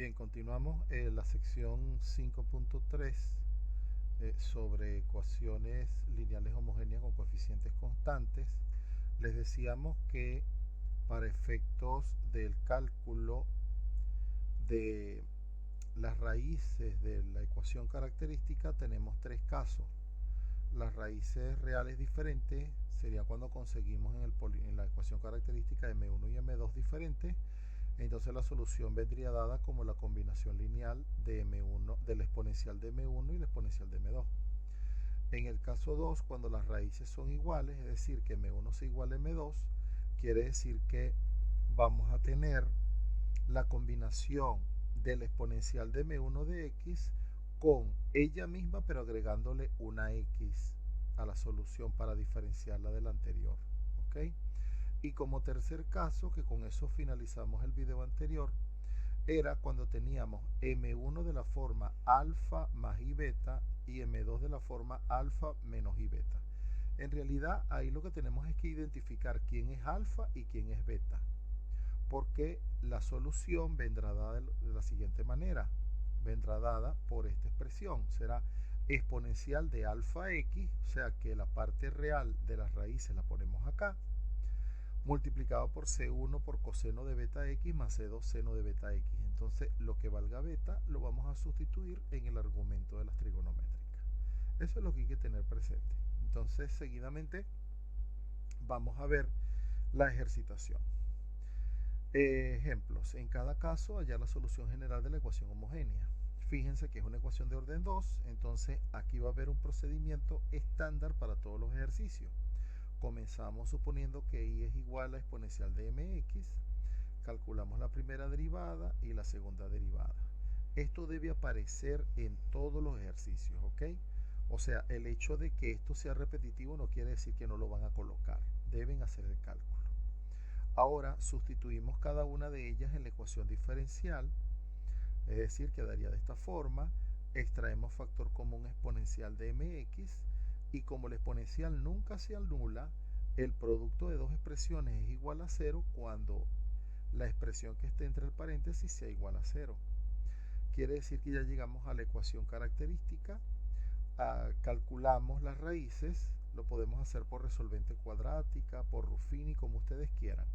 Bien, continuamos la sección 5.3 sobre ecuaciones lineales homogéneas con coeficientes constantes. Les decíamos que para efectos del cálculo de las raíces de la ecuación característica tenemos tres casos. Las raíces reales diferentes sería cuando conseguimos en la ecuación característica M1 y M2 diferentes. Entonces la solución vendría dada como la combinación lineal de M1, del exponencial de M1 y el exponencial de M2. En el caso 2, cuando las raíces son iguales, es decir, que M1 es igual a M2, quiere decir que vamos a tener la combinación del exponencial de M1 de X con ella misma, pero agregándole una X a la solución para diferenciarla de la anterior. ¿Ok? Y como tercer caso, que con eso finalizamos el video anterior, era cuando teníamos M1 de la forma alfa más I beta y M2 de la forma alfa menos I beta. En realidad ahí lo que tenemos es que identificar quién es alfa y quién es beta, porque la solución vendrá dada de la siguiente manera. Vendrá dada por esta expresión. Será exponencial de alfa x, o sea que la parte real de las raíces la ponemos acá, multiplicado por C1 por coseno de beta x más C2 seno de beta x. Entonces lo que valga beta lo vamos a sustituir en el argumento de las trigonométricas. Eso es lo que hay que tener presente. Entonces seguidamente vamos a ver la ejercitación. Ejemplos. En cada caso hallar la solución general de la ecuación homogénea. Fíjense que es una ecuación de orden 2, entonces aquí va a haber un procedimiento estándar para todos los ejercicios. Comenzamos suponiendo que y es igual a exponencial de mx, calculamos la primera derivada y la segunda derivada. Esto debe aparecer en todos los ejercicios, ¿ok? O sea, el hecho de que esto sea repetitivo no quiere decir que no lo van a colocar, deben hacer el cálculo. Ahora sustituimos cada una de ellas en la ecuación diferencial, es decir, quedaría de esta forma, extraemos factor común exponencial de mx, y como el exponencial nunca se anula, el producto de dos expresiones es igual a 0 cuando la expresión que esté entre el paréntesis sea igual a 0. Quiere decir que ya llegamos a la ecuación característica, calculamos las raíces, lo podemos hacer por resolvente cuadrática, por Ruffini, como ustedes quieran.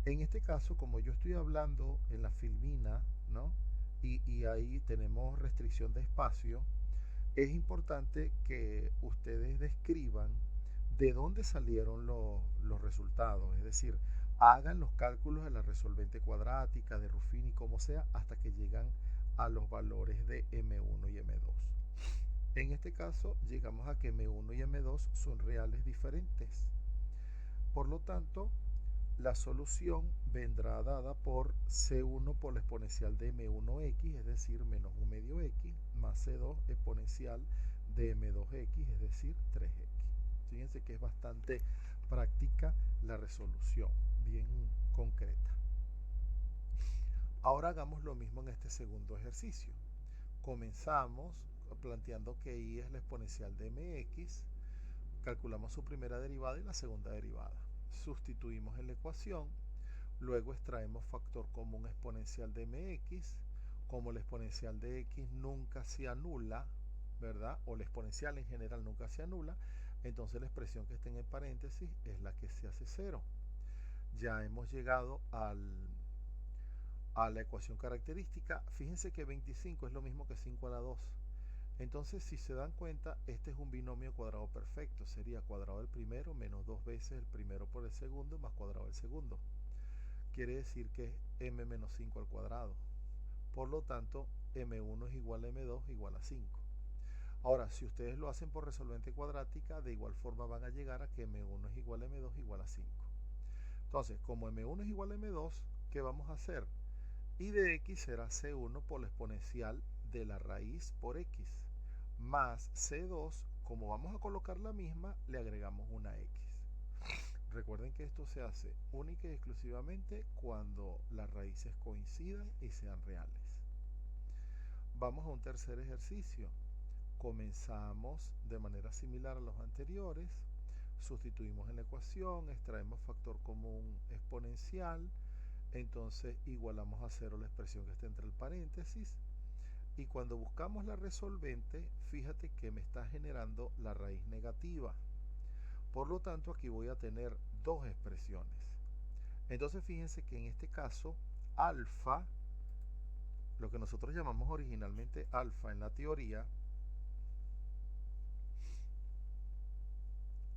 En este caso, como yo estoy hablando en la filmina, ¿no? Y ahí tenemos restricción de espacio, es importante que ustedes describan de dónde salieron los resultados, es decir, hagan los cálculos de la resolvente cuadrática, de Ruffini, como sea, hasta que llegan a los valores de M1 y M2. En este caso, llegamos a que M1 y M2 son reales diferentes. Por lo tanto, la solución vendrá dada por C1 por la exponencial de M1x, es decir, menos 1 medio x, más C2 exponencial de M2x, es decir, 3x. Fíjense que es bastante práctica la resolución, bien concreta. Ahora hagamos lo mismo en este segundo ejercicio. Comenzamos planteando que y es la exponencial de mx, calculamos su primera derivada y la segunda derivada. Sustituimos en la ecuación, luego extraemos factor común exponencial de mx, como la exponencial de x nunca se anula, ¿verdad? O la exponencial en general nunca se anula, entonces la expresión que está en el paréntesis es la que se hace 0. Ya hemos llegado a la ecuación característica. Fíjense que 25 es lo mismo que 5 a la 2. Entonces, si se dan cuenta, este es un binomio cuadrado perfecto. Sería cuadrado del primero menos 2 veces el primero por el segundo más cuadrado del segundo. Quiere decir que es m menos 5 al cuadrado. Por lo tanto, m1 es igual a m2 igual a 5. Ahora, si ustedes lo hacen por resolvente cuadrática, de igual forma van a llegar a que m1 es igual a m2 igual a 5. Entonces, como m1 es igual a m2, ¿qué vamos a hacer? Y de x será c1 por la exponencial de la raíz por x, más c2, como vamos a colocar la misma, le agregamos una x. Recuerden que esto se hace única y exclusivamente cuando las raíces coincidan y sean reales. Vamos a un tercer ejercicio. Comenzamos de manera similar a los anteriores, sustituimos en la ecuación, extraemos factor común exponencial, entonces igualamos a 0 la expresión que está entre el paréntesis. Y cuando buscamos la resolvente, fíjate que me está generando la raíz negativa. Por lo tanto, aquí voy a tener dos expresiones. Entonces, fíjense que en este caso, alfa, lo que nosotros llamamos originalmente alfa en la teoría,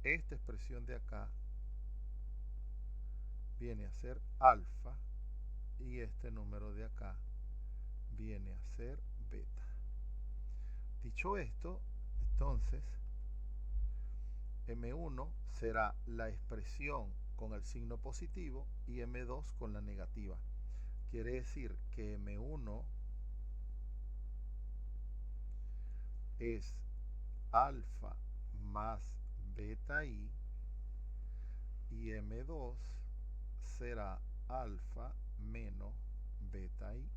esta expresión de acá viene a ser alfa y este número de acá viene a ser beta. Dicho esto, entonces M1 será la expresión con el signo positivo y M2 con la negativa. Quiere decir que M1 es alfa más beta i y M2 será alfa menos beta i.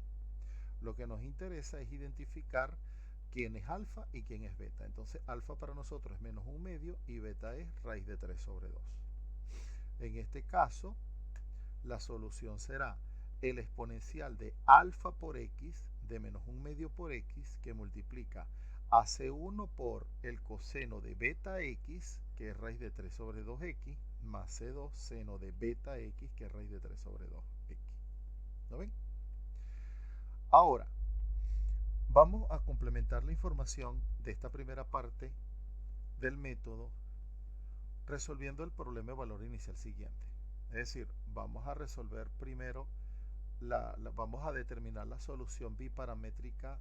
Lo que nos interesa es identificar quién es alfa y quién es beta. Entonces alfa para nosotros es menos 1 medio y beta es raíz de 3 sobre 2. En este caso, la solución será el exponencial de alfa por x de menos 1 medio por x que multiplica a C1 por el coseno de beta x, que es raíz de 3 sobre 2x, más C2 seno de beta x, que es raíz de 3 sobre 2x. ¿No ven? Ahora, vamos a complementar la información de esta primera parte del método resolviendo el problema de valor inicial siguiente. Es decir, vamos a resolver primero, vamos a determinar la solución biparamétrica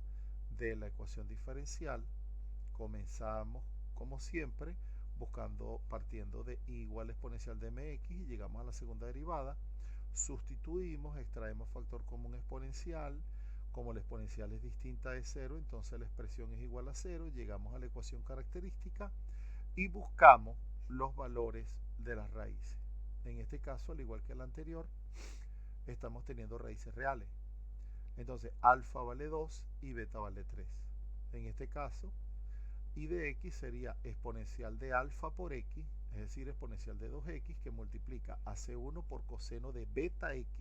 de la ecuación diferencial. Comenzamos, como siempre, partiendo de i igual exponencial de mx y llegamos a la segunda derivada. Sustituimos, extraemos factor común exponencial. Como la exponencial es distinta de 0, entonces la expresión es igual a 0. Llegamos a la ecuación característica y buscamos los valores de las raíces. En este caso, al igual que el anterior, estamos teniendo raíces reales. Entonces, alfa vale 2 y beta vale 3. En este caso, i de x sería exponencial de alfa por x, es decir, exponencial de 2x, que multiplica a C1 por coseno de beta x.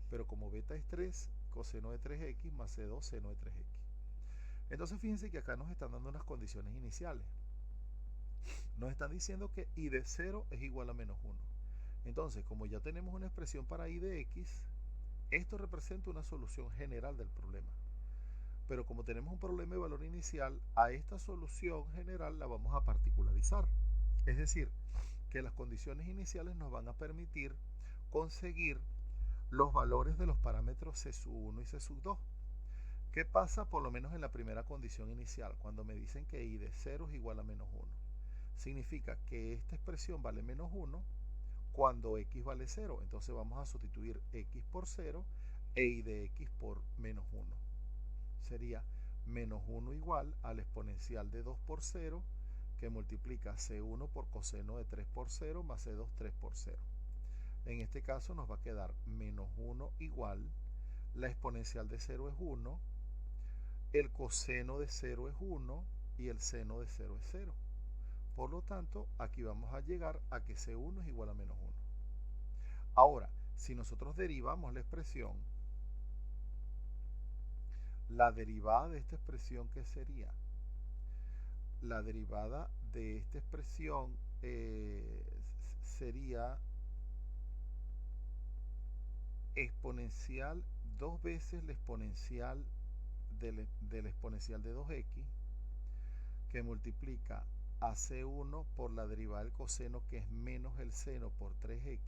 Pero como beta es 3, coseno de 3x más C2 seno de 3x. Entonces, fíjense que acá nos están dando unas condiciones iniciales. Nos están diciendo que i de 0 es igual a menos 1. Entonces, como ya tenemos una expresión para i de x, esto representa una solución general del problema. Pero como tenemos un problema de valor inicial, a esta solución general la vamos a particularizar. Es decir, que las condiciones iniciales nos van a permitir conseguir los valores de los parámetros C1 y C2. ¿Qué pasa por lo menos en la primera condición inicial? Cuando me dicen que i de 0 es igual a menos 1. Significa que esta expresión vale menos 1 cuando x vale 0. Entonces vamos a sustituir x por 0 e i de x por menos 1. Sería menos 1 igual al exponencial de 2 por 0 que multiplica C1 por coseno de 3 por 0 más C2 3 por 0. En este caso nos va a quedar menos 1 igual, la exponencial de 0 es 1, el coseno de 0 es 1 y el seno de 0 es 0. Por lo tanto, aquí vamos a llegar a que C1 es igual a menos 1. Ahora, si nosotros derivamos la expresión, la derivada de esta expresión, ¿qué sería? La derivada de esta expresión sería exponencial 2 veces la exponencial del exponencial de 2x, que multiplica a C1 por la derivada del coseno, que es menos el seno por 3x,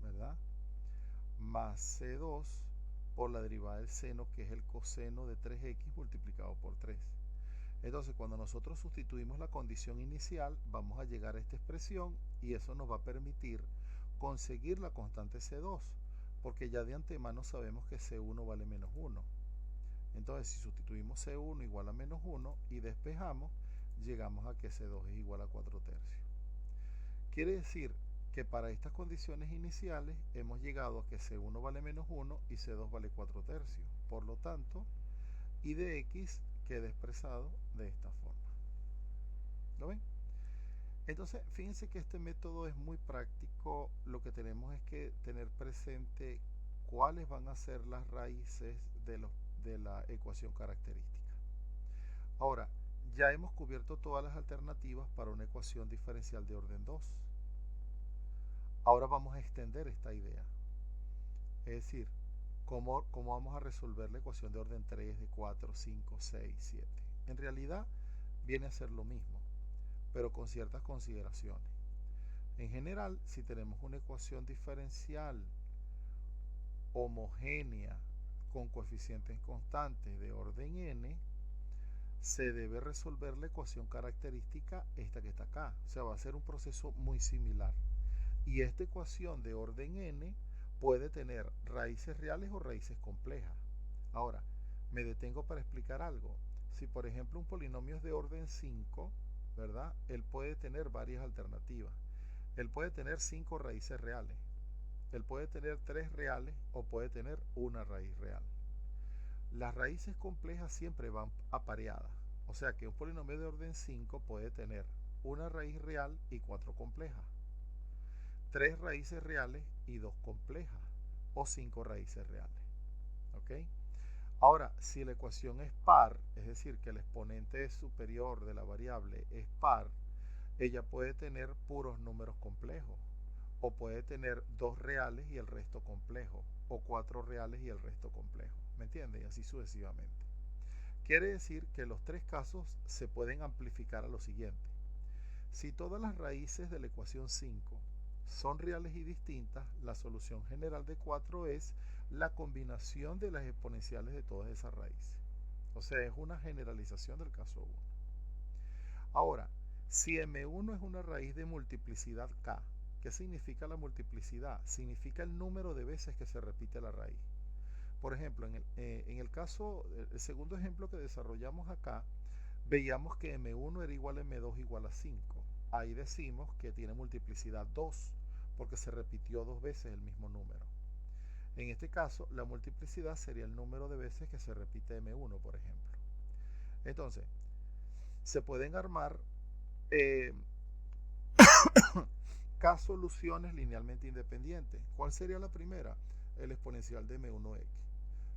¿verdad? Más C2 por la derivada del seno, que es el coseno de 3x multiplicado por 3. Entonces, cuando nosotros sustituimos la condición inicial, vamos a llegar a esta expresión y eso nos va a permitir conseguir la constante C2, porque ya de antemano sabemos que C1 vale menos 1. Entonces, si sustituimos C1 igual a menos 1 y despejamos, llegamos a que C2 es igual a 4 tercios. Quiere decir que para estas condiciones iniciales hemos llegado a que C1 vale menos 1 y C2 vale 4 tercios. Por lo tanto, i de x queda expresado de esta forma. ¿Lo ven? Entonces, fíjense que este método es muy práctico. Lo que tenemos es que tener presente cuáles van a ser las raíces de la ecuación característica. Ahora, ya hemos cubierto todas las alternativas para una ecuación diferencial de orden 2. Ahora vamos a extender esta idea. Es decir, ¿cómo vamos a resolver la ecuación de orden 3, de 4, 5, 6, 7? En realidad viene a ser lo mismo, pero con ciertas consideraciones. En general, si tenemos una ecuación diferencial homogénea con coeficientes constantes de orden n, se debe resolver la ecuación característica esta que está acá. O sea, va a ser un proceso muy similar. Y esta ecuación de orden n puede tener raíces reales o raíces complejas. Ahora, me detengo para explicar algo. Si por ejemplo un polinomio es de orden 5, ¿verdad? Él puede tener varias alternativas. Él puede tener 5 raíces reales. Él puede tener 3 reales o puede tener una raíz real. Las raíces complejas siempre van apareadas. O sea que un polinomio de orden 5 puede tener una raíz real y 4 complejas, 3 raíces reales y 2 complejas, o 5 raíces reales. ¿Ok? Ahora, si la ecuación es par, es decir, que el exponente superior de la variable es par, ella puede tener puros números complejos, o puede tener 2 reales y el resto complejo, o 4 reales y el resto complejo. ¿Me entiendes? Y así sucesivamente. Quiere decir que los 3 casos se pueden amplificar a lo siguiente. Si todas las raíces de la ecuación 5 son reales y distintas, la solución general de 4 es la combinación de las exponenciales de todas esas raíces. O sea, es una generalización del caso 1. Ahora, si M1 es una raíz de multiplicidad K, ¿qué significa la multiplicidad? Significa el número de veces que se repite la raíz. Por ejemplo, en el caso, el segundo ejemplo que desarrollamos acá, veíamos que M1 era igual a M2 igual a 5. Ahí decimos que tiene multiplicidad 2, porque se repitió 2 veces el mismo número. En este caso, la multiplicidad sería el número de veces que se repite M1, por ejemplo. Entonces, se pueden armar K soluciones linealmente independientes. ¿Cuál sería la primera? El exponencial de M1x.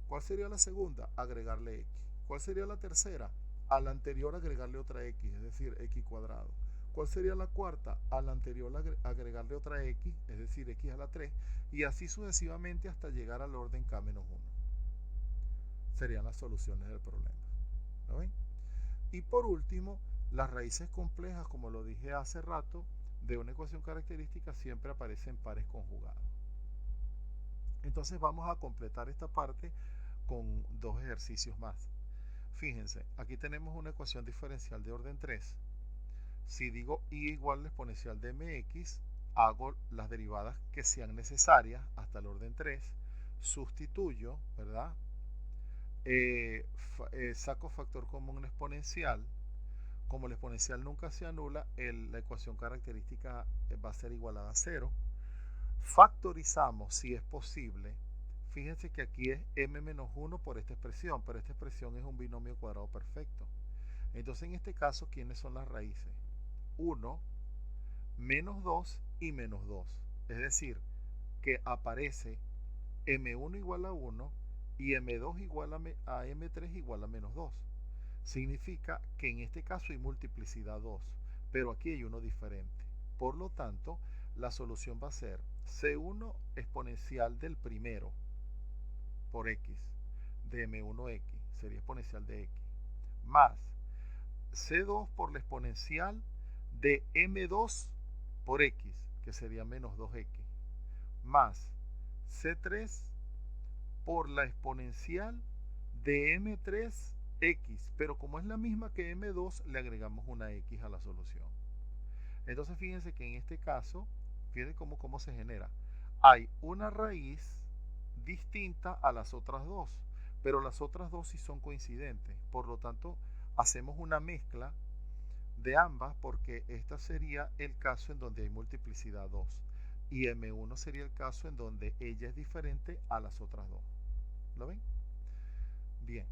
¿Cuál sería la segunda? Agregarle x. ¿Cuál sería la tercera? A la anterior agregarle otra x, es decir, x cuadrado. ¿Cuál sería la cuarta? A la anterior agregarle otra x, es decir, x a la 3, y así sucesivamente hasta llegar al orden k-1. Serían las soluciones del problema. ¿Lo ven? Y por último, las raíces complejas, como lo dije hace rato, de una ecuación característica siempre aparecen pares conjugados. Entonces vamos a completar esta parte con 2 ejercicios más. Fíjense, aquí tenemos una ecuación diferencial de orden 3. Si digo y igual la exponencial de mx, hago las derivadas que sean necesarias hasta el orden 3, sustituyo, ¿verdad? Saco factor común exponencial. Como la exponencial nunca se anula, la ecuación característica va a ser igualada a 0. Factorizamos si es posible. Fíjense que aquí es m-1 por esta expresión, pero esta expresión es un binomio cuadrado perfecto. Entonces en este caso, ¿quiénes son las raíces? 1, menos 2 y menos 2. Es decir, que aparece m1 igual a 1 y m2 igual a m3 igual a menos 2. Significa que en este caso hay multiplicidad 2, pero aquí hay uno diferente. Por lo tanto, la solución va a ser C1 exponencial del primero por x, de m1x, sería exponencial de x, más C2 por la exponencial de m2 por x, que sería menos 2x, más C3 por la exponencial de m3x, pero como es la misma que m2, le agregamos una x a la solución. Entonces fíjense que en este caso, fíjense cómo se genera. Hay una raíz distinta a las otras dos, pero las otras dos sí son coincidentes. Por lo tanto, hacemos una mezcla de ambas, porque este sería el caso en donde hay multiplicidad 2 y m1 sería el caso en donde ella es diferente a las otras dos. ¿Lo ven? Bien.